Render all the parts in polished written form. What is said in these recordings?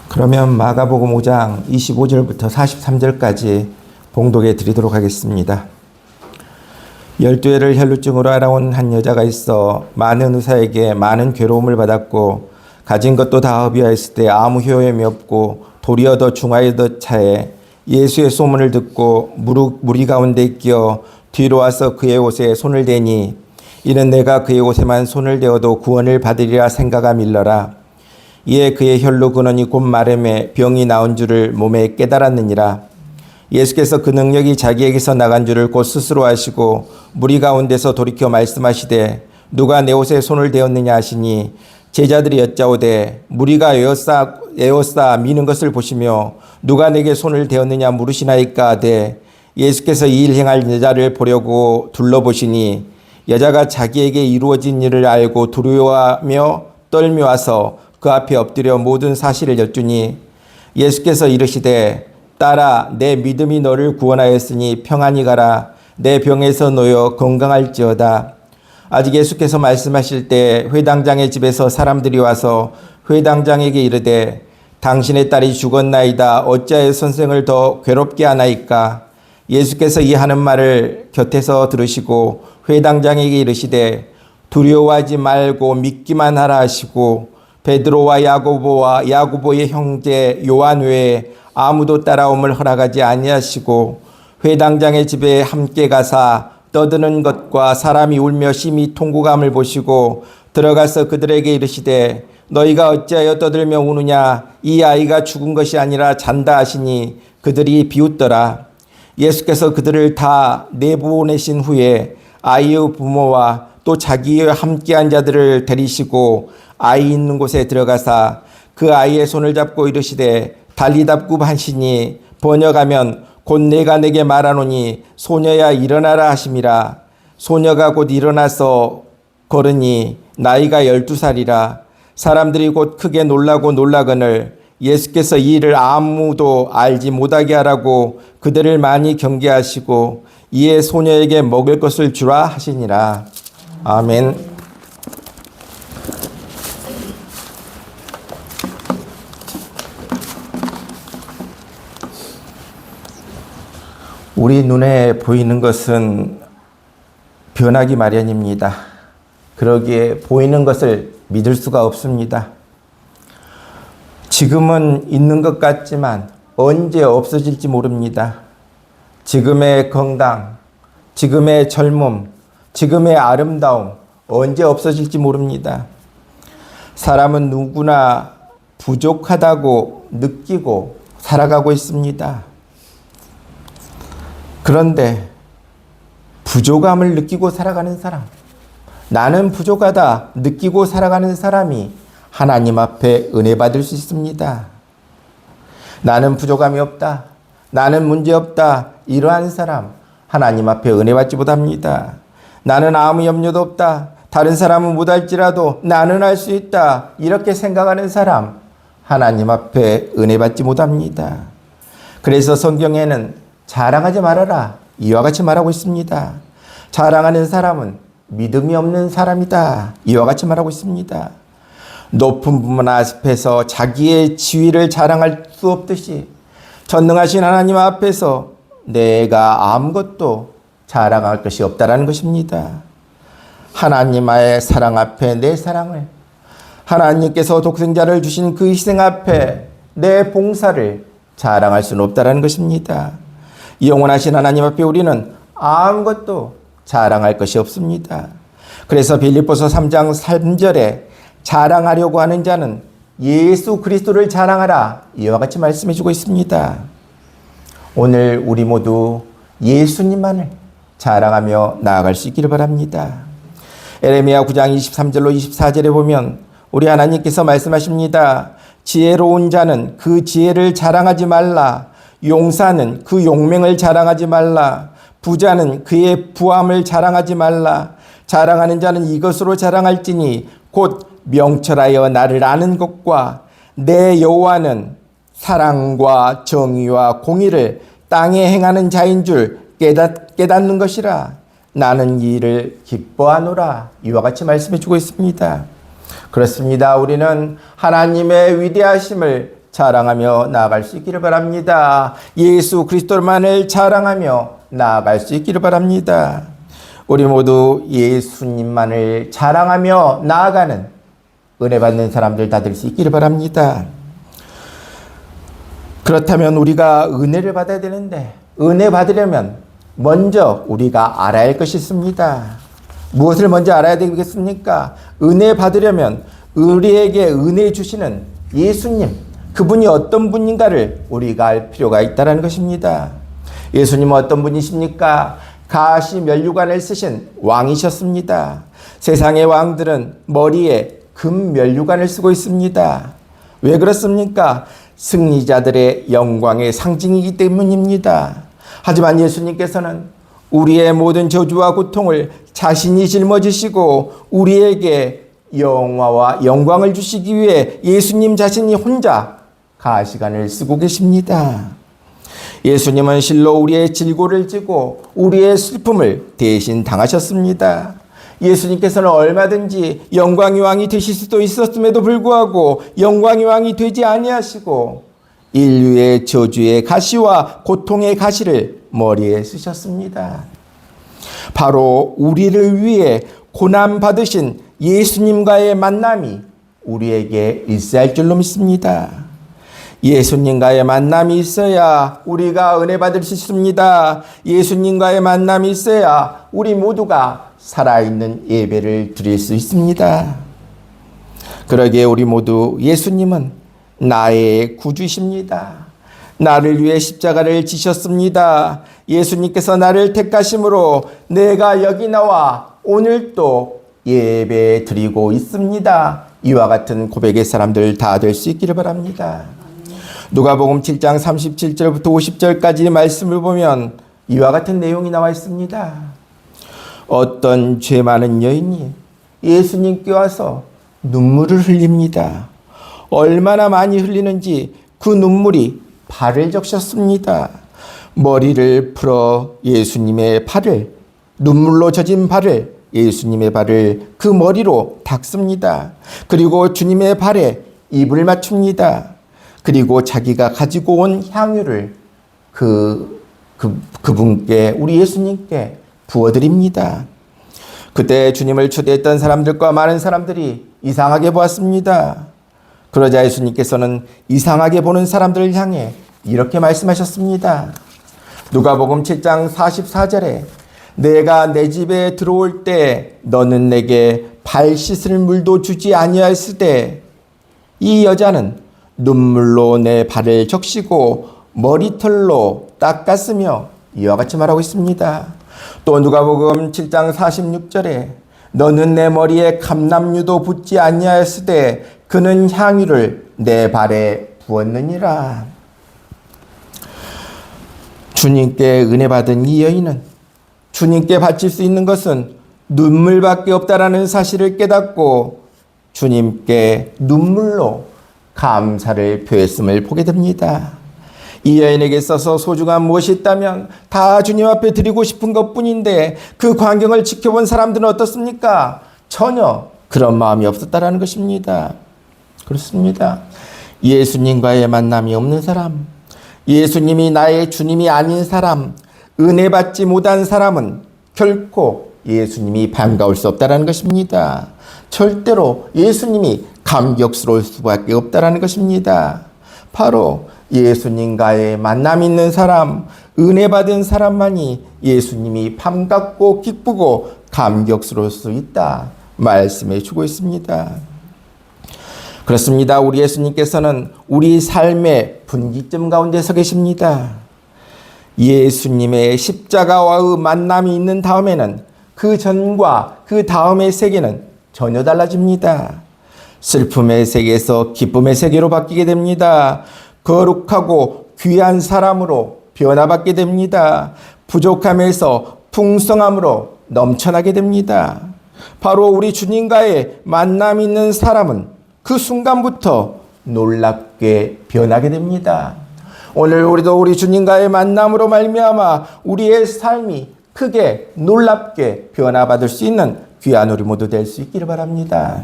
그러면 마가복음 5장 25절부터 43절까지 봉독해 드리도록 하겠습니다. 12해를 혈루증으로 알아온 한 여자가 있어 많은 의사에게 많은 괴로움을 받았고 가진 것도 다 허비하였을 때 아무 효험이 없고 도리어 더 중하여 차에 예수의 소문을 듣고 무리 가운데 끼어 뒤로 와서 그의 옷에 손을 대니 이는 내가 그의 옷에만 손을 대어도 구원을 받으리라 생각하 밀러라. 이에 그의 혈루 근원이 곧 마름에 병이 나온 줄을 몸에 깨달았느니라. 예수께서 그 능력이 자기에게서 나간 줄을 곧 스스로 아시고 무리 가운데서 돌이켜 말씀하시되 누가 내 옷에 손을 대었느냐 하시니 제자들이 여짜오되 무리가 에워싸 미는 것을 보시며 누가 내게 손을 대었느냐 물으시나이까 하되 예수께서 이 일 행할 여자를 보려고 둘러보시니 여자가 자기에게 이루어진 일을 알고 두려워하며 떨며 와서 그 앞에 엎드려 모든 사실을 여쭈니 예수께서 이르시되 딸아 내 믿음이 너를 구원하였으니 평안히 가라. 내 병에서 놓여 건강할지어다. 아직 예수께서 말씀하실 때 회당장의 집에서 사람들이 와서 회당장에게 이르되 당신의 딸이 죽었나이다. 어찌하여 선생을 더 괴롭게 하나이까. 예수께서 이 하는 말을 곁에서 들으시고 회당장에게 이르시되 두려워하지 말고 믿기만 하라 하시고 베드로와 야고보의 형제 요한 외에 아무도 따라옴을 허락하지 아니하시고 회당장의 집에 함께 가사 떠드는 것과 사람이 울며 심히 통곡함을 보시고 들어가서 그들에게 이르시되 너희가 어찌하여 떠들며 우느냐. 이 아이가 죽은 것이 아니라 잔다 하시니 그들이 비웃더라. 예수께서 그들을 다 내보내신 후에 아이의 부모와 또 자기와 함께한 자들을 데리시고 아이 있는 곳에 들어가사 그 아이의 손을 잡고 이르시되 달리답굽 하시니 번역하면 곧 내가 내게 말하노니 소녀야 일어나라 하심이라. 소녀가 곧 일어나서 걸으니 나이가 12살이라. 사람들이 곧 크게 놀라거늘 예수께서 이 일을 아무도 알지 못하게 하라고 그들을 많이 경계하시고 이에 소녀에게 먹을 것을 주라 하시니라. 아멘. 우리 눈에 보이는 것은 변하기 마련입니다. 그러기에 보이는 것을 믿을 수가 없습니다. 지금은 있는 것 같지만 언제 없어질지 모릅니다. 지금의 건강, 지금의 젊음, 지금의 아름다움 언제 없어질지 모릅니다. 사람은 누구나 부족하다고 느끼고 살아가고 있습니다. 그런데 부족함을 느끼고 살아가는 사람, 나는 부족하다 느끼고 살아가는 사람이 하나님 앞에 은혜 받을 수 있습니다. 나는 부족함이 없다, 나는 문제 없다 이러한 사람 하나님 앞에 은혜 받지 못합니다. 나는 아무 염려도 없다, 다른 사람은 못할지라도 나는 할 수 있다 이렇게 생각하는 사람 하나님 앞에 은혜 받지 못합니다. 그래서 성경에는 자랑하지 말아라 이와 같이 말하고 있습니다. 자랑하는 사람은 믿음이 없는 사람이다 이와 같이 말하고 있습니다. 높은 분 앞에서 자기의 지위를 자랑할 수 없듯이 전능하신 하나님 앞에서 내가 아무것도 자랑할 것이 없다라는 것입니다. 하나님의 사랑 앞에 내 사랑을, 하나님께서 독생자를 주신 그 희생 앞에 내 봉사를 자랑할 수는 없다라는 것입니다. 영원하신 하나님 앞에 우리는 아무것도 자랑할 것이 없습니다. 그래서 빌립보서 3장 3절에 자랑하려고 하는 자는 예수 그리스도를 자랑하라 이와 같이 말씀해 주고 있습니다. 오늘 우리 모두 예수님만을 자랑하며 나아갈 수 있기를 바랍니다. 에레미야 9장 23절로 24절에 보면 우리 하나님께서 말씀하십니다. 지혜로운 자는 그 지혜를 자랑하지 말라. 용사는 그 용맹을 자랑하지 말라. 부자는 그의 부함을 자랑하지 말라. 자랑하는 자는 이것으로 자랑할지니 곧 명철하여 나를 아는 것과 내 여호와는 사랑과 정의와 공의를 땅에 행하는 자인 줄 깨닫는 것이라. 나는 이 일을 기뻐하노라. 이와 같이 말씀해 주고 있습니다. 그렇습니다. 우리는 하나님의 위대하심을 자랑하며 나아갈 수 있기를 바랍니다. 예수 그리스도만을 자랑하며 나아갈 수 있기를 바랍니다. 우리 모두 예수님만을 자랑하며 나아가는 은혜 받는 사람들 다 될 수 있기를 바랍니다. 그렇다면 우리가 은혜를 받아야 되는데, 은혜 받으려면 먼저 우리가 알아야 할 것이 있습니다. 무엇을 먼저 알아야 되겠습니까? 은혜 받으려면 우리에게 은혜 주시는 예수님, 그분이 어떤 분인가를 우리가 알 필요가 있다는 것입니다. 예수님은 어떤 분이십니까? 가시 면류관을 쓰신 왕이셨습니다. 세상의 왕들은 머리에 금 면류관을 쓰고 있습니다. 왜 그렇습니까? 승리자들의 영광의 상징이기 때문입니다. 하지만 예수님께서는 우리의 모든 저주와 고통을 자신이 짊어지시고 우리에게 영화와 영광을 주시기 위해 예수님 자신이 혼자 가시관을 쓰고 계십니다. 예수님은 실로 우리의 질고를 지고 우리의 슬픔을 대신 당하셨습니다. 예수님께서는 얼마든지 영광의 왕이 되실 수도 있었음에도 불구하고 영광의 왕이 되지 아니하시고 인류의 저주의 가시와 고통의 가시를 머리에 쓰셨습니다. 바로 우리를 위해 고난 받으신 예수님과의 만남이 우리에게 있어야 할 줄로 믿습니다. 예수님과의 만남이 있어야 우리가 은혜 받을 수 있습니다. 예수님과의 만남이 있어야 우리 모두가 살아있는 예배를 드릴 수 있습니다. 그러기에 우리 모두 예수님은 나의 구주이십니다. 나를 위해 십자가를 지셨습니다. 예수님께서 나를 택하심으로 내가 여기 나와 오늘도 예배 드리고 있습니다. 이와 같은 고백의 사람들 다 될 수 있기를 바랍니다. 누가복음 7장 37절부터 50절까지 말씀을 보면 이와 같은 내용이 나와 있습니다. 어떤 죄 많은 여인이 예수님께 와서 눈물을 흘립니다. 얼마나 많이 흘리는지 그 눈물이 발을 적셨습니다. 머리를 풀어 예수님의 발을, 눈물로 젖은 발을, 예수님의 발을 그 머리로 닦습니다. 그리고 주님의 발에 입을 맞춥니다. 그리고 자기가 가지고 온 향유를 그분께, 우리 예수님께 부어드립니다. 그때 주님을 초대했던 사람들과 많은 사람들이 이상하게 보았습니다. 그러자 예수님께서는 이상하게 보는 사람들을 향해 이렇게 말씀하셨습니다. 누가복음 7장 44절에 내가 내 집에 들어올 때 너는 내게 발 씻을 물도 주지 아니하였을 때 이 여자는 눈물로 내 발을 적시고 머리털로 닦았으며 이와 같이 말하고 있습니다. 또 누가복음 7장 46절에 너는 내 머리에 감람유도 붓지 아니하였을 때 그는 향유를 내 발에 부었느니라. 주님께 은혜 받은 이 여인은 주님께 바칠 수 있는 것은 눈물밖에 없다라는 사실을 깨닫고 주님께 눈물로 감사를 표했음을 보게 됩니다. 이 여인에게 있어서 소중한 무엇이 있다면 다 주님 앞에 드리고 싶은 것뿐인데 그 광경을 지켜본 사람들은 어떻습니까? 전혀 그런 마음이 없었다라는 것입니다. 그렇습니다. 예수님과의 만남이 없는 사람, 예수님이 나의 주님이 아닌 사람, 은혜 받지 못한 사람은 결코 예수님이 반가울 수 없다라는 것입니다. 절대로 예수님이 감격스러울 수밖에 없다라는 것입니다. 바로 예수님과의 만남이 있는 사람, 은혜 받은 사람만이 예수님이 반갑고 기쁘고 감격스러울 수 있다 말씀해 주고 있습니다. 그렇습니다. 우리 예수님께서는 우리 삶의 분기점 가운데 서 계십니다. 예수님의 십자가와의 만남이 있는 다음에는 그 전과 그 다음의 세계는 전혀 달라집니다. 슬픔의 세계에서 기쁨의 세계로 바뀌게 됩니다. 거룩하고 귀한 사람으로 변화받게 됩니다. 부족함에서 풍성함으로 넘쳐나게 됩니다. 바로 우리 주님과의 만남이 있는 사람은 그 순간부터 놀랍게 변하게 됩니다. 오늘 우리도 우리 주님과의 만남으로 말미암아 우리의 삶이 크게 놀랍게 변화받을 수 있는 귀한 우리 모두 될 수 있기를 바랍니다.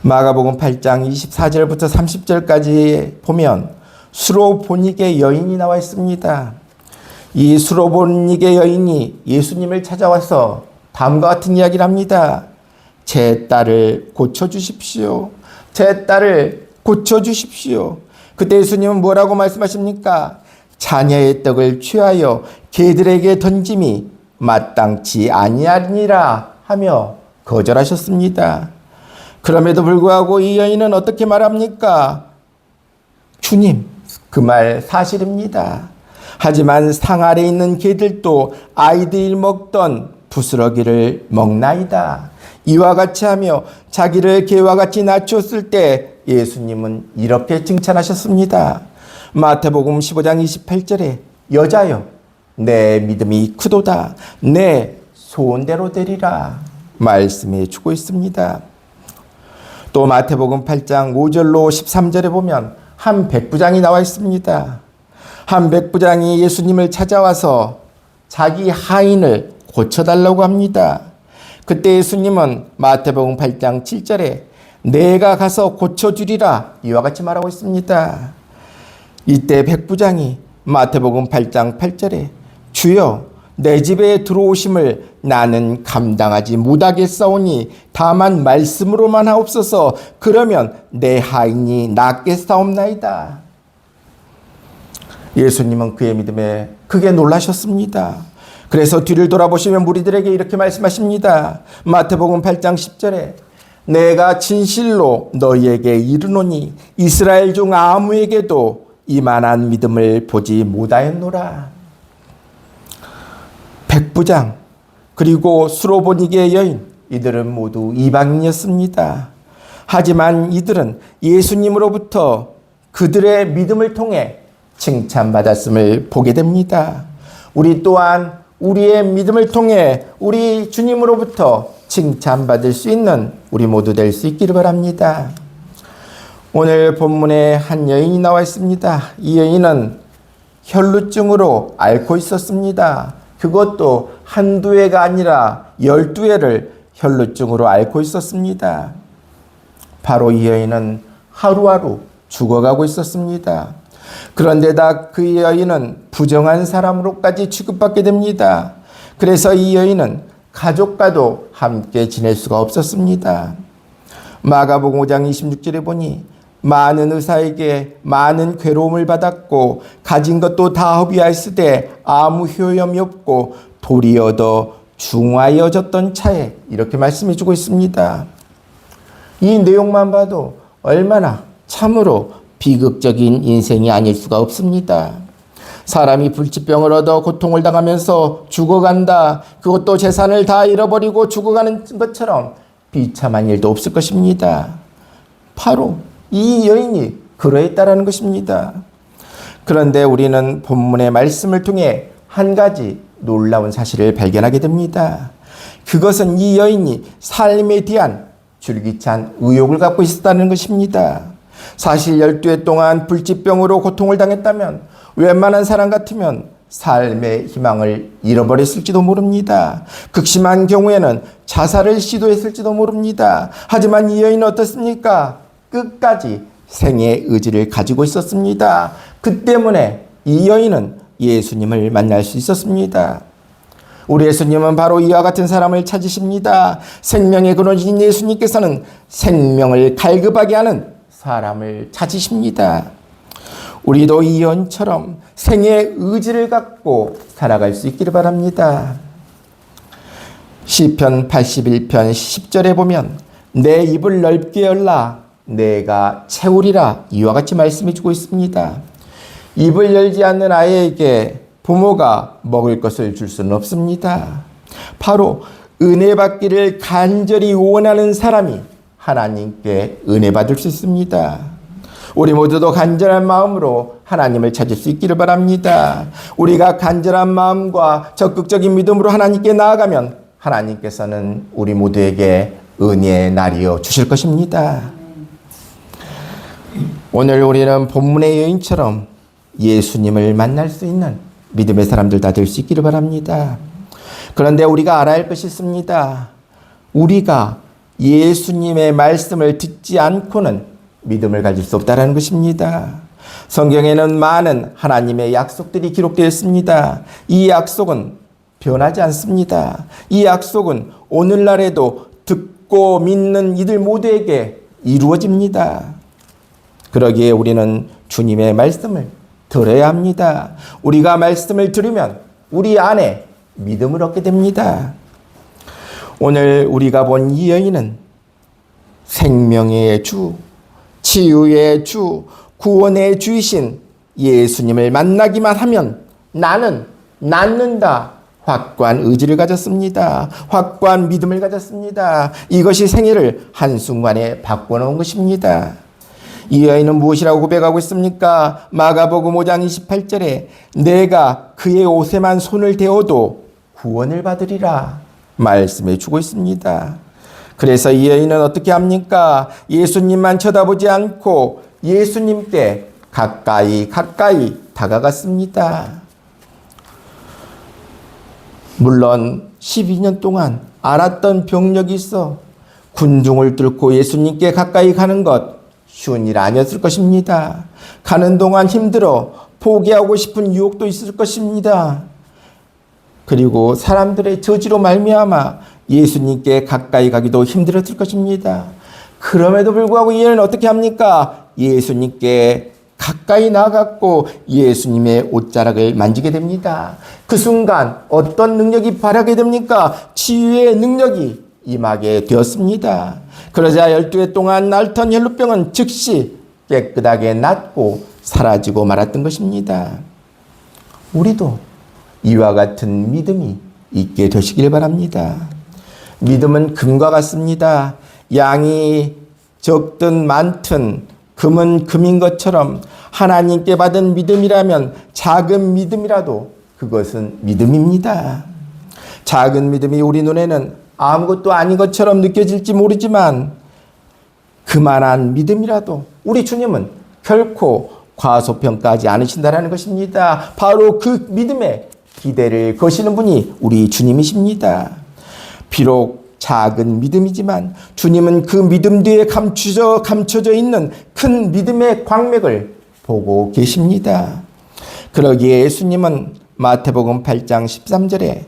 마가복음 8장 24절부터 30절까지 보면 수로보닉의 여인이 나와 있습니다. 이 수로보닉의 여인이 예수님을 찾아와서 다음과 같은 이야기를 합니다. 제 딸을 고쳐주십시오. 제 딸을 고쳐주십시오. 그때 예수님은 뭐라고 말씀하십니까? 자녀의 떡을 취하여 개들에게 던짐이 마땅치 아니하니라 하며 거절하셨습니다. 그럼에도 불구하고 이 여인은 어떻게 말합니까? 주님, 그 말 사실입니다. 하지만 상 아래 있는 개들도 아이들이 먹던 부스러기를 먹나이다. 이와 같이 하며 자기를 개와 같이 낮췄을 때 예수님은 이렇게 칭찬하셨습니다. 마태복음 15장 28절에 여자여 내 믿음이 크도다. 내 소원대로 되리라 말씀해 주고 있습니다. 또 마태복음 8장 5절로 13절에 보면 한 백부장이 나와 있습니다. 한 백부장이 예수님을 찾아와서 자기 하인을 고쳐달라고 합니다. 그때 예수님은 마태복음 8장 7절에 내가 가서 고쳐주리라 이와 같이 말하고 있습니다. 이때 백부장이 마태복음 8장 8절에 주여 내 집에 들어오심을 나는 감당하지 못하겠사오니 다만 말씀으로만 하옵소서. 그러면 내 하인이 낫겠사옵나이다. 예수님은 그의 믿음에 크게 놀라셨습니다. 그래서 뒤를 돌아보시면 무리들에게 이렇게 말씀하십니다. 마태복음 8장 10절에 내가 진실로 너희에게 이르노니 이스라엘 중 아무에게도 이만한 믿음을 보지 못하였노라. 백부장 그리고 수로보닉의 여인 이들은 모두 이방인이었습니다. 하지만 이들은 예수님으로부터 그들의 믿음을 통해 칭찬받았음을 보게 됩니다. 우리 또한 우리의 믿음을 통해 우리 주님으로부터 칭찬받을 수 있는 우리 모두 될 수 있기를 바랍니다. 오늘 본문에 한 여인이 나와 있습니다. 이 여인은 혈루증으로 앓고 있었습니다. 그것도 한두 해가 아니라 12해를 혈루증으로 앓고 있었습니다. 바로 이 여인은 하루하루 죽어가고 있었습니다. 그런데다 그 여인은 부정한 사람으로까지 취급받게 됩니다. 그래서 이 여인은 가족과도 함께 지낼 수가 없었습니다. 마가복음 5장 26절에 보니 많은 의사에게 많은 괴로움을 받았고 가진 것도 다 허비하였으되 아무 효험이 없고 돌이 얻어 중하여졌던 차에 이렇게 말씀해 주고 있습니다. 이 내용만 봐도 얼마나 참으로 비극적인 인생이 아닐 수가 없습니다. 사람이 불치병을 얻어 고통을 당하면서 죽어간다. 그것도 재산을 다 잃어버리고 죽어가는 것처럼 비참한 일도 없을 것입니다. 바로 이 여인이 그러했다라는 것입니다. 그런데 우리는 본문의 말씀을 통해 한 가지 놀라운 사실을 발견하게 됩니다. 그것은 이 여인이 삶에 대한 줄기찬 의욕을 갖고 있었다는 것입니다. 사실 12해 동안 불치병으로 고통을 당했다면 웬만한 사람 같으면 삶의 희망을 잃어버렸을지도 모릅니다. 극심한 경우에는 자살을 시도했을지도 모릅니다. 하지만 이 여인은 어떻습니까? 끝까지 생의 의지를 가지고 있었습니다. 그 때문에 이 여인은 예수님을 만날 수 있었습니다. 우리 예수님은 바로 이와 같은 사람을 찾으십니다. 생명의 근원이신 예수님께서는 생명을 갈급하게 하는 사람을 찾으십니다. 우리도 이 여인처럼 생의 의지를 갖고 살아갈 수 있기를 바랍니다. 시편 81편 10절에 보면 내 입을 넓게 열라 내가 채우리라 이와 같이 말씀해 주고 있습니다. 입을 열지 않는 아이에게 부모가 먹을 것을 줄 수는 없습니다. 바로 은혜 받기를 간절히 원하는 사람이 하나님께 은혜 받을 수 있습니다. 우리 모두도 간절한 마음으로 하나님을 찾을 수 있기를 바랍니다. 우리가 간절한 마음과 적극적인 믿음으로 하나님께 나아가면 하나님께서는 우리 모두에게 은혜의 날이여 주실 것입니다. 오늘 우리는 본문의 여인처럼 예수님을 만날 수 있는 믿음의 사람들 다 될 수 있기를 바랍니다. 그런데 우리가 알아야 할 것이 있습니다. 우리가 예수님의 말씀을 듣지 않고는 믿음을 가질 수 없다는 것입니다. 성경에는 많은 하나님의 약속들이 기록되어 있습니다. 이 약속은 변하지 않습니다. 이 약속은 오늘날에도 듣고 믿는 이들 모두에게 이루어집니다. 그러기에 우리는 주님의 말씀을 들어야 합니다. 우리가 말씀을 들으면 우리 안에 믿음을 얻게 됩니다. 오늘 우리가 본 이 여인은 생명의 주, 치유의 주, 구원의 주이신 예수님을 만나기만 하면 나는 낫는다. 확고한 의지를 가졌습니다. 확고한 믿음을 가졌습니다. 이것이 생애를 한순간에 바꿔놓은 것입니다. 이 여인은 무엇이라고 고백하고 있습니까? 마가복음 5장 28절에 내가 그의 옷에만 손을 대어도 구원을 받으리라 말씀해 주고 있습니다. 그래서 이 여인은 어떻게 합니까? 예수님만 쳐다보지 않고 예수님께 가까이 다가갔습니다. 물론 12년 동안 앓았던 병력이 있어 군중을 뚫고 예수님께 가까이 가는 것 쉬운 일 아니었을 것입니다. 가는 동안 힘들어 포기하고 싶은 유혹도 있을 것입니다. 그리고 사람들의 저지로 말미암아 예수님께 가까이 가기도 힘들었을 것입니다. 그럼에도 불구하고 이 여인은 어떻게 합니까? 예수님께 가까이 나아갔고 예수님의 옷자락을 만지게 됩니다. 그 순간 어떤 능력이 발하게 됩니까? 치유의 능력이 임하게 되었습니다. 그러자 12해 동안 앓던 혈루병은 즉시 깨끗하게 낫고 사라지고 말았던 것입니다. 우리도 이와 같은 믿음이 있게 되시길 바랍니다. 믿음은 금과 같습니다. 양이 적든 많든 금은 금인 것처럼 하나님께 받은 믿음이라면 작은 믿음이라도 그것은 믿음입니다. 작은 믿음이 우리 눈에는 아무것도 아닌 것처럼 느껴질지 모르지만 그만한 믿음이라도 우리 주님은 결코 과소평가하지 않으신다는 것입니다. 바로 그 믿음에 기대를 거시는 분이 우리 주님이십니다. 비록 작은 믿음이지만 주님은 그 믿음 뒤에 감춰져 있는 큰 믿음의 광맥을 보고 계십니다. 그러기에 예수님은 마태복음 8장 13절에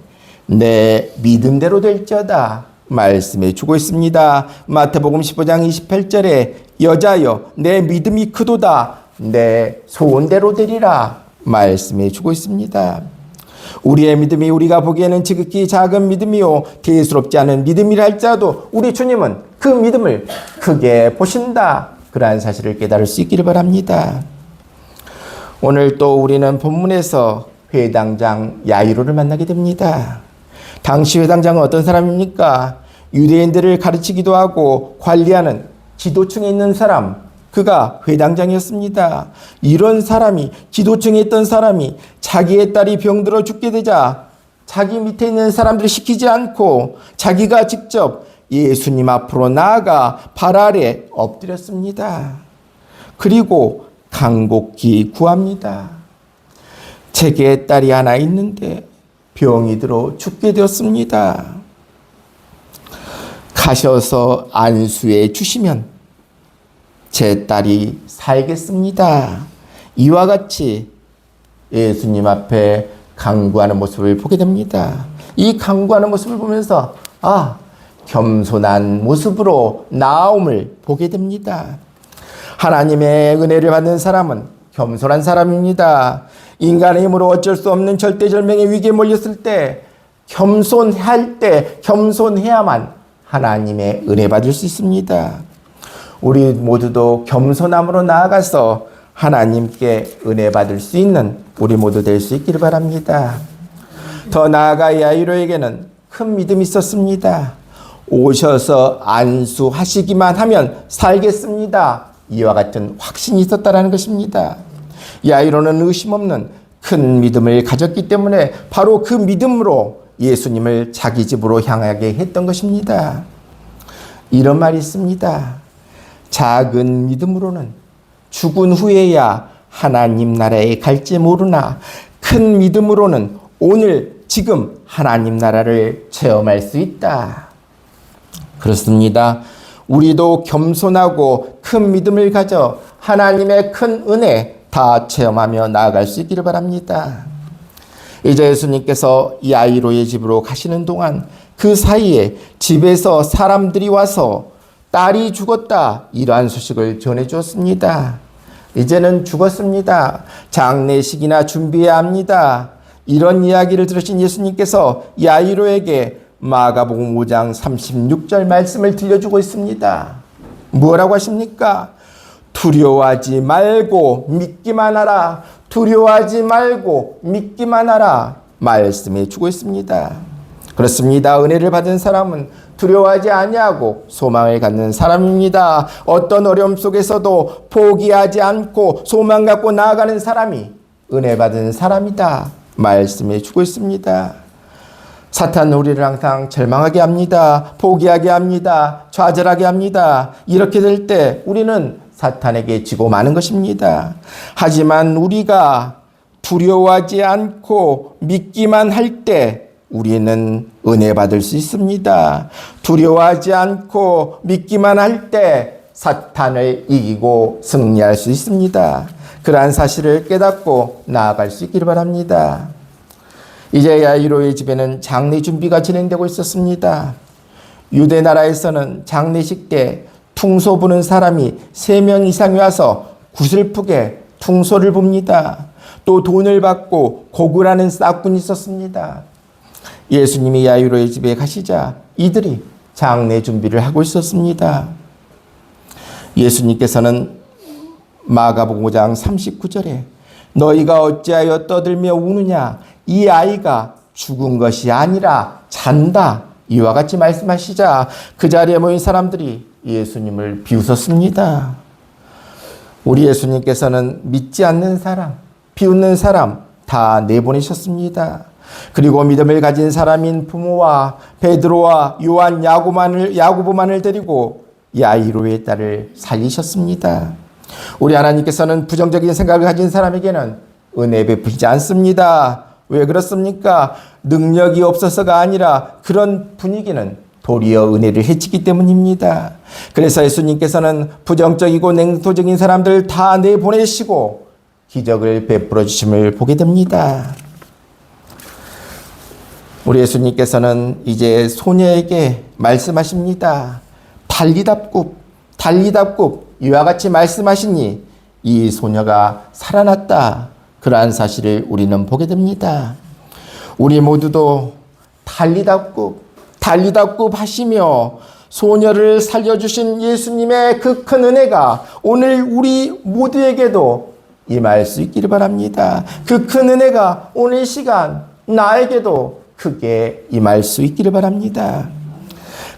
내 믿음대로 될지어다 말씀해 주고 있습니다. 마태복음 15장 28절에 여자여 내 믿음이 크도다 내 소원대로 되리라 말씀해 주고 있습니다. 우리의 믿음이 우리가 보기에는 지극히 작은 믿음이요 대수롭지 않은 믿음이라 할지라도 우리 주님은 그 믿음을 크게 보신다. 그러한 사실을 깨달을 수 있기를 바랍니다. 오늘 또 우리는 본문에서 회당장 야이로를 만나게 됩니다. 당시 회당장은 어떤 사람입니까? 유대인들을 가르치기도 하고 관리하는 지도층에 있는 사람, 그가 회당장이었습니다. 이런 사람이, 지도층에 있던 사람이 자기의 딸이 병들어 죽게 되자 자기 밑에 있는 사람들을 시키지 않고 자기가 직접 예수님 앞으로 나아가 발 아래 엎드렸습니다. 그리고 간곡히 구합니다. 제게 딸이 하나 있는데 병이 들어 죽게 되었습니다. 가셔서 안수해 주시면 제 딸이 살겠습니다. 이와 같이 예수님 앞에 간구하는 모습을 보게 됩니다. 이 간구하는 모습을 보면서 겸손한 모습으로 나아옴을 보게 됩니다. 하나님의 은혜를 받는 사람은 겸손한 사람입니다. 인간의 힘으로 어쩔 수 없는 절대절명의 위기에 몰렸을 때 겸손해야만 하나님의 은혜 받을 수 있습니다. 우리 모두도 겸손함으로 나아가서 하나님께 은혜 받을 수 있는 우리 모두 될 수 있기를 바랍니다. 더 나아가 야이로에게는 큰 믿음이 있었습니다. 오셔서 안수하시기만 하면 살겠습니다. 이와 같은 확신이 있었다는 것입니다. 야이로는 의심 없는 큰 믿음을 가졌기 때문에 바로 그 믿음으로 예수님을 자기 집으로 향하게 했던 것입니다. 이런 말이 있습니다. 작은 믿음으로는 죽은 후에야 하나님 나라에 갈지 모르나 큰 믿음으로는 오늘 지금 하나님 나라를 체험할 수 있다. 그렇습니다. 우리도 겸손하고 큰 믿음을 가져 하나님의 큰 은혜 다 체험하며 나아갈 수 있기를 바랍니다. 이제 예수님께서 야이로의 집으로 가시는 동안 그 사이에 집에서 사람들이 와서 딸이 죽었다 이러한 소식을 전해 주었습니다. 이제는 죽었습니다. 장례식이나 준비해야 합니다. 이런 이야기를 들으신 예수님께서 야이로에게 마가복음 5장 36절 말씀을 들려주고 있습니다. 뭐라고 하십니까? 두려워하지 말고 믿기만 하라. 두려워하지 말고 믿기만 하라. 말씀해 주고 있습니다. 그렇습니다. 은혜를 받은 사람은 두려워하지 아니하고 소망을 갖는 사람입니다. 어떤 어려움 속에서도 포기하지 않고 소망 갖고 나아가는 사람이 은혜 받은 사람이다. 말씀해 주고 있습니다. 사탄은 우리를 항상 절망하게 합니다. 포기하게 합니다. 좌절하게 합니다. 이렇게 될 때 우리는 사탄에게 지고 마는 것입니다. 하지만 우리가 두려워하지 않고 믿기만 할 때 우리는 은혜 받을 수 있습니다. 두려워하지 않고 믿기만 할 때 사탄을 이기고 승리할 수 있습니다. 그러한 사실을 깨닫고 나아갈 수 있기를 바랍니다. 이제 야이로의 집에는 장례 준비가 진행되고 있었습니다. 유대 나라에서는 장례식 때 퉁소 부는 사람이 3명 이상이 와서 구슬프게 퉁소를 붑니다. 또 돈을 받고 고구라는 싹군이 있었습니다. 예수님이 야이로의 집에 가시자 이들이 장례 준비를 하고 있었습니다. 예수님께서는 마가복음 5장 39절에 너희가 어찌하여 떠들며 우느냐 이 아이가 죽은 것이 아니라 잔다 이와 같이 말씀하시자 그 자리에 모인 사람들이 예수님을 비웃었습니다. 우리 예수님께서는 믿지 않는 사람, 비웃는 사람 다 내보내셨습니다. 그리고 믿음을 가진 사람인 부모와 베드로와 요한 야고보만을 데리고 야이로의 딸을 살리셨습니다. 우리 하나님께서는 부정적인 생각을 가진 사람에게는 은혜 베푸지 않습니다. 왜 그렇습니까? 능력이 없어서가 아니라 그런 분위기는 도리어 은혜를 해치기 때문입니다. 그래서 예수님께서는 부정적이고 냉소적인 사람들 다 내보내시고 기적을 베풀어 주심을 보게 됩니다. 우리 예수님께서는 이제 소녀에게 말씀하십니다. 달리답굽 이와 같이 말씀하시니 이 소녀가 살아났다. 그러한 사실을 우리는 보게 됩니다. 우리 모두도 달리답굽 하시며 소녀를 살려주신 예수님의 그 큰 은혜가 오늘 우리 모두에게도 임할 수 있기를 바랍니다. 그 큰 은혜가 오늘 시간 나에게도 크게 임할 수 있기를 바랍니다.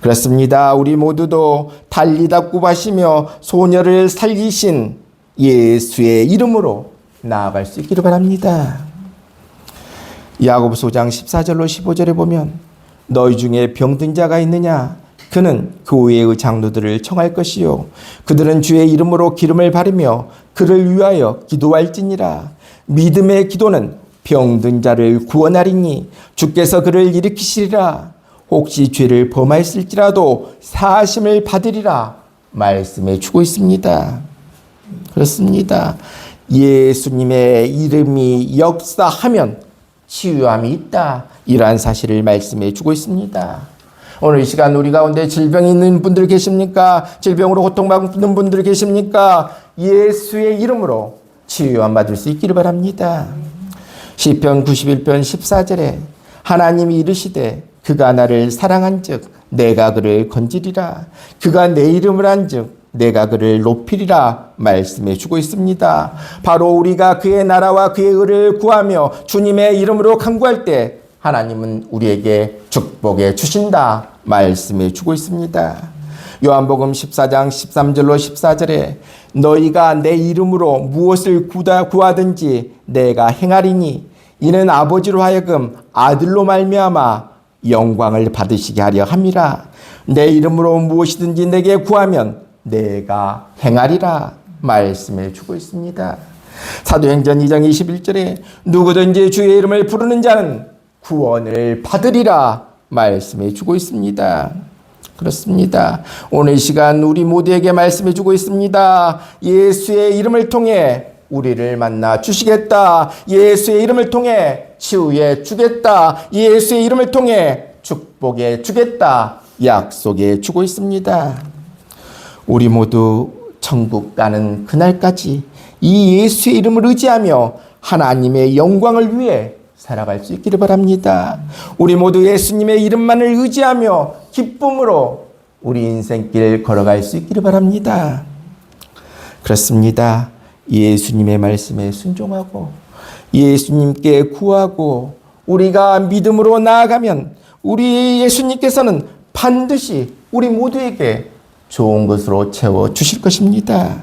그렇습니다. 우리 모두도 달리답굽 하시며 소녀를 살리신 예수의 이름으로 나아갈 수 있기를 바랍니다. 야고보서 5장 14절로 15절에 보면 너희 중에 병든 자가 있느냐 그는 교회의 장로들을 청할 것이요 그들은 주의 이름으로 기름을 바르며 그를 위하여 기도할지니라. 믿음의 기도는 병든 자를 구원하리니 주께서 그를 일으키시리라. 혹시 죄를 범하였을지라도 사하심을 받으리라 말씀해 주고 있습니다. 그렇습니다. 예수님의 이름이 역사하면 치유함이 있다. 이러한 사실을 말씀해 주고 있습니다. 오늘 이 시간 우리 가운데 질병이 있는 분들 계십니까? 질병으로 고통받는 분들 계십니까? 예수의 이름으로 치유함 받을 수 있기를 바랍니다. 시편 91편 14절에 하나님이 이르시되 그가 나를 사랑한즉 내가 그를 건지리라. 그가 내 이름을 한즉 내가 그를 높이리라 말씀해 주고 있습니다. 바로 우리가 그의 나라와 그의 의를 구하며 주님의 이름으로 간구할 때 하나님은 우리에게 축복해 주신다 말씀해 주고 있습니다. 요한복음 14장 13절로 14절에 너희가 내 이름으로 무엇을 구하든지 내가 행하리니 이는 아버지로 하여금 아들로 말미암아 영광을 받으시게 하려 함이라. 내 이름으로 무엇이든지 내게 구하면 내가 행하리라 말씀해 주고 있습니다. 사도행전 2장 21절에 누구든지 주의 이름을 부르는 자는 구원을 받으리라 말씀해 주고 있습니다. 그렇습니다. 오늘 이 시간 우리 모두에게 말씀해 주고 있습니다. 예수의 이름을 통해 우리를 만나 주시겠다. 예수의 이름을 통해 치유해 주겠다. 예수의 이름을 통해 축복해 주겠다. 약속해 주고 있습니다. 우리 모두 천국 가는 그날까지 이 예수의 이름을 의지하며 하나님의 영광을 위해 살아갈 수 있기를 바랍니다. 우리 모두 예수님의 이름만을 의지하며 기쁨으로 우리 인생길 걸어갈 수 있기를 바랍니다. 그렇습니다. 예수님의 말씀에 순종하고 예수님께 구하고 우리가 믿음으로 나아가면 우리 예수님께서는 반드시 우리 모두에게 좋은 것으로 채워주실 것입니다.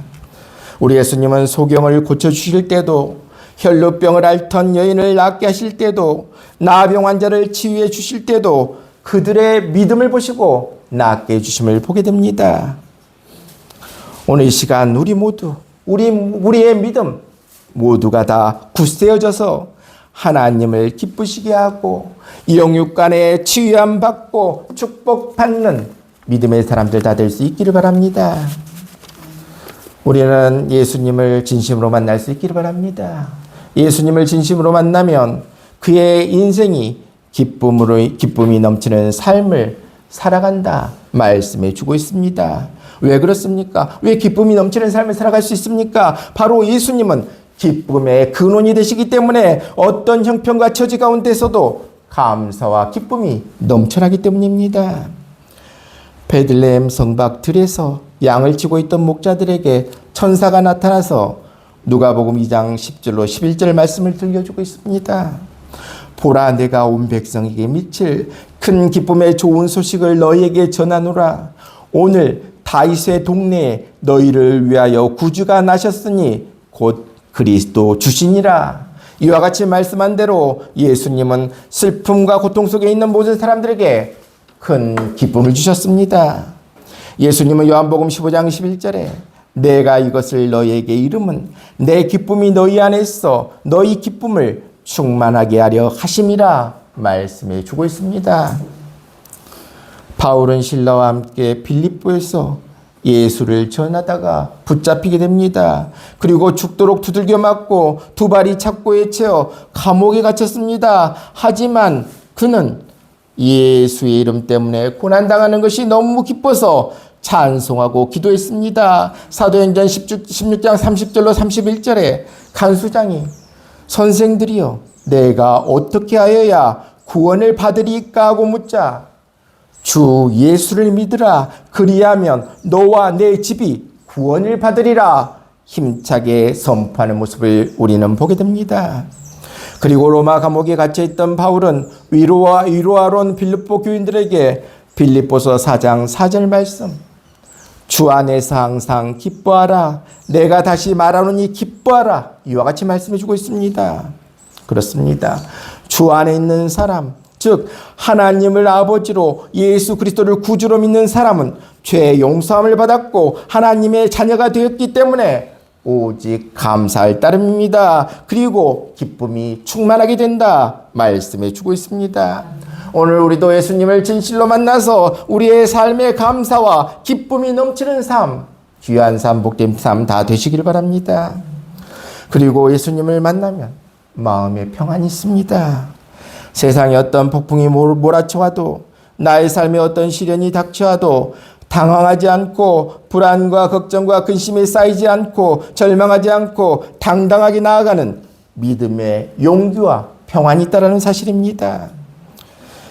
우리 예수님은 소경을 고쳐주실 때도 혈루병을 앓던 여인을 낫게 하실 때도 나병 환자를 치유해 주실 때도 그들의 믿음을 보시고 낫게 해주심을 보게 됩니다. 오늘 이 시간 우리 모두 우리의 믿음 모두가 다 굳세어져서 하나님을 기쁘시게 하고 영육간에 치유함 받고 축복받는 믿음의 사람들 다 될 수 있기를 바랍니다. 우리는 예수님을 진심으로 만날 수 있기를 바랍니다. 예수님을 진심으로 만나면 그의 인생이 기쁨이 넘치는 삶을 살아간다 말씀해 주고 있습니다. 왜 그렇습니까? 왜 기쁨이 넘치는 삶을 살아갈 수 있습니까? 바로 예수님은 기쁨의 근원이 되시기 때문에 어떤 형편과 처지 가운데서도 감사와 기쁨이 넘쳐나기 때문입니다. 베들레헴 성박 들에서 양을 치고 있던 목자들에게 천사가 나타나서 누가복음 2장 10절로 11절 말씀을 들려주고 있습니다. 보라, 내가 온 백성에게 미칠 큰 기쁨의 좋은 소식을 너희에게 전하노라. 오늘 다윗의 동네에 너희를 위하여 구주가 나셨으니 곧 그리스도 주시니라. 이와 같이 말씀한 대로 예수님은 슬픔과 고통 속에 있는 모든 사람들에게 큰 기쁨을 주셨습니다. 예수님은 요한복음 15장 11절에 내가 이것을 너희에게 이름은 내 기쁨이 너희 안에 있어 너희 기쁨을 충만하게 하려 하심이라 말씀해 주고 있습니다. 바울은 신라와 함께 빌립보에서 예수를 전하다가 붙잡히게 됩니다. 그리고 죽도록 두들겨 맞고 두 발이 착고에 채워 감옥에 갇혔습니다. 하지만 그는 예수의 이름 때문에 고난당하는 것이 너무 기뻐서 찬송하고 기도했습니다. 사도행전 16장 30절로 31절에 간수장이 선생들이여 내가 어떻게 하여야 구원을 받으리까 하고 묻자 주 예수를 믿으라 그리하면 너와 내 집이 구원을 받으리라 힘차게 선포하는 모습을 우리는 보게 됩니다. 그리고 로마 감옥에 갇혀있던 바울은 위로하러 온 빌립보 교인들에게 빌립보서 4장 4절 말씀 주 안에서 항상 기뻐하라 내가 다시 말하노니 기뻐하라 이와 같이 말씀해 주고 있습니다. 그렇습니다. 주 안에 있는 사람 즉 하나님을 아버지로 예수 그리스도를 구주로 믿는 사람은 죄의 용서함을 받았고 하나님의 자녀가 되었기 때문에 오직 감사할 따름입니다. 그리고 기쁨이 충만하게 된다 말씀해 주고 있습니다. 오늘 우리도 예수님을 진실로 만나서 우리의 삶의 감사와 기쁨이 넘치는 삶, 귀한 삶, 복된 삶 다 되시길 바랍니다. 그리고 예수님을 만나면 마음에 평안이 있습니다. 세상에 어떤 폭풍이 몰아쳐와도 나의 삶에 어떤 시련이 닥쳐와도 당황하지 않고 불안과 걱정과 근심에 쌓이지 않고 절망하지 않고 당당하게 나아가는 믿음의 용기와 평안이 있다는 사실입니다.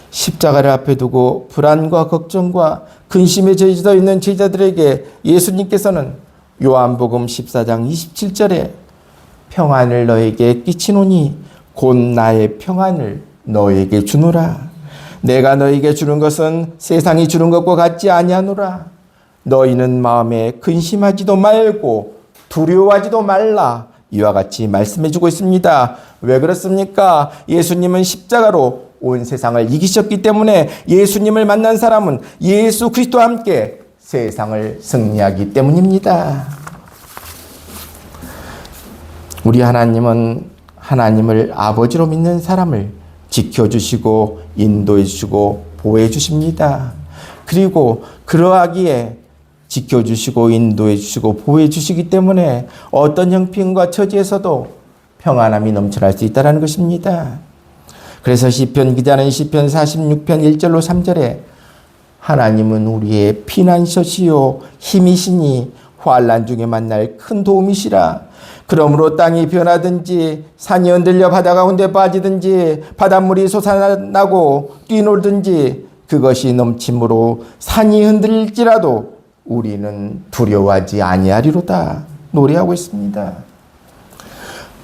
십자가를 앞에 두고 불안과 걱정과 근심에 젖어 있는 제자들에게 예수님께서는 요한복음 14장 27절에 평안을 너에게 끼치노니 곧 나의 평안을 너에게 주노라. 내가 너에게 주는 것은 세상이 주는 것과 같지 아니하노라. 너희는 마음에 근심하지도 말고 두려워하지도 말라. 이와 같이 말씀해 주고 있습니다. 왜 그렇습니까? 예수님은 십자가로 온 세상을 이기셨기 때문에 예수님을 만난 사람은 예수 그리스도와 함께 세상을 승리하기 때문입니다. 우리 하나님은 하나님을 아버지로 믿는 사람을 지켜주시고 인도해 주시고 보호해 주십니다. 그리고 그러하기에 지켜주시고 인도해 주시고 보호해 주시기 때문에 어떤 형편과 처지에서도 평안함이 넘쳐날 수 있다는 것입니다. 그래서 시편 기자는 시편 46편 1절로 3절에 하나님은 우리의 피난처시요 힘이시니 환난 중에 만날 큰 도움이시라. 그러므로 땅이 변하든지 산이 흔들려 바다 가운데 빠지든지 바닷물이 솟아나고 뛰놀든지 그것이 넘침으로 산이 흔들릴지라도 우리는 두려워하지 아니하리로다. 노래하고 있습니다.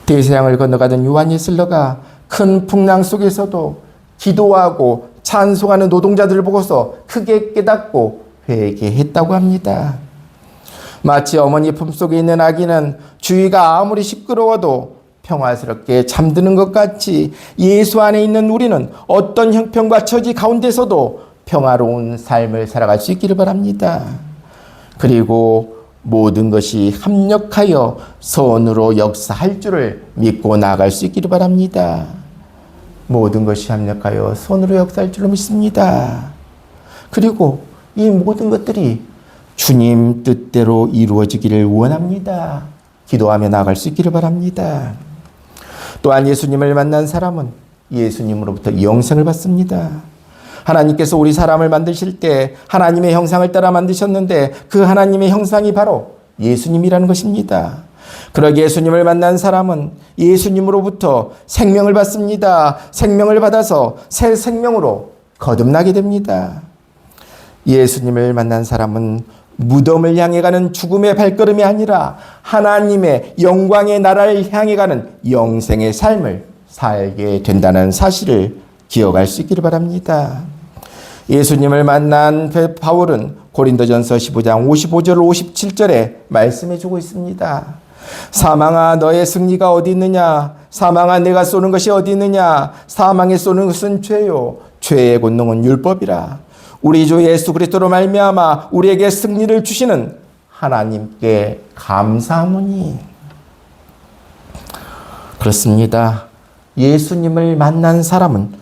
대서양을 건너가던 요한 예슬러가 큰 풍랑 속에서도 기도하고 찬송하는 노동자들을 보고서 크게 깨닫고 회개했다고 합니다. 마치 어머니 품속에 있는 아기는 주위가 아무리 시끄러워도 평화스럽게 잠드는 것 같이 예수 안에 있는 우리는 어떤 형편과 처지 가운데서도 평화로운 삶을 살아갈 수 있기를 바랍니다. 그리고 모든 것이 합력하여 선으로 역사할 줄을 믿고 나아갈 수 있기를 바랍니다. 모든 것이 합력하여 선으로 역사할 줄을 믿습니다. 그리고 이 모든 것들이 주님 뜻대로 이루어지기를 원합니다. 기도하며 나아갈 수 있기를 바랍니다. 또한 예수님을 만난 사람은 예수님으로부터 영생을 받습니다. 하나님께서 우리 사람을 만드실 때 하나님의 형상을 따라 만드셨는데 그 하나님의 형상이 바로 예수님이라는 것입니다. 그러기에 예수님을 만난 사람은 예수님으로부터 생명을 받습니다. 생명을 받아서 새 생명으로 거듭나게 됩니다. 예수님을 만난 사람은 무덤을 향해 가는 죽음의 발걸음이 아니라 하나님의 영광의 나라를 향해 가는 영생의 삶을 살게 된다는 사실을 기억할 수 있기를 바랍니다. 예수님을 만난 바울은 고린도전서 15장 55절 57절에 말씀해 주고 있습니다. 사망아 너의 승리가 어디 있느냐? 사망아 내가 쏘는 것이 어디 있느냐? 사망에 쏘는 것은 죄요 죄의 권능은 율법이라. 우리 주 예수 그리스도로 말미암아 우리에게 승리를 주시는 하나님께 감사하노니. 그렇습니다. 예수님을 만난 사람은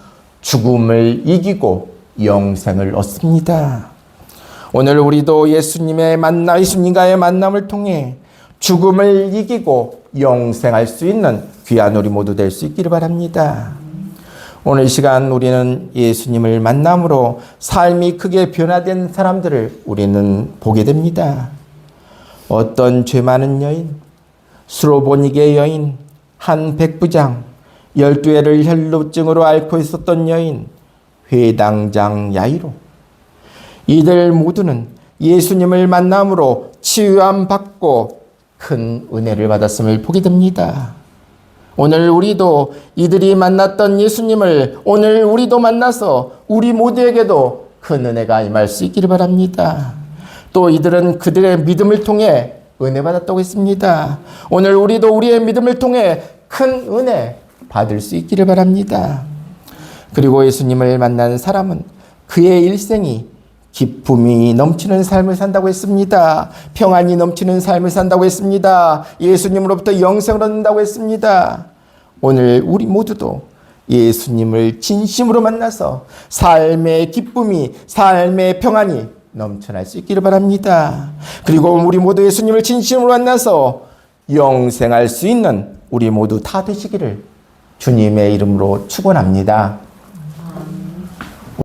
죽음을 이기고 영생을 얻습니다. 오늘 우리도 예수님과의 만남을 통해 죽음을 이기고 영생할 수 있는 귀한 우리 모두 될 수 있기를 바랍니다. 오늘 이 시간 우리는 예수님을 만남으로 삶이 크게 변화된 사람들을 우리는 보게 됩니다. 어떤 죄 많은 여인, 수로보니게 여인, 한 백부장, 12회를 혈루증으로 앓고 있었던 여인, 회당장 야이로, 이들 모두는 예수님을 만남으로 치유함 받고 큰 은혜를 받았음을 보게 됩니다. 오늘 우리도 이들이 만났던 예수님을 오늘 우리도 만나서 우리 모두에게도 큰 은혜가 임할 수 있기를 바랍니다. 또 이들은 그들의 믿음을 통해 은혜 받았다고 했습니다. 오늘 우리도 우리의 믿음을 통해 큰 은혜 받을 수 있기를 바랍니다. 그리고 예수님을 만난 사람은 그의 일생이 기쁨이 넘치는 삶을 산다고 했습니다. 평안이 넘치는 삶을 산다고 했습니다. 예수님으로부터 영생을 얻는다고 했습니다. 오늘 우리 모두도 예수님을 진심으로 만나서 삶의 기쁨이, 삶의 평안이 넘쳐날 수 있기를 바랍니다. 그리고 우리 모두 예수님을 진심으로 만나서 영생할 수 있는 우리 모두 다 되시기를 주님의 이름으로 축원합니다.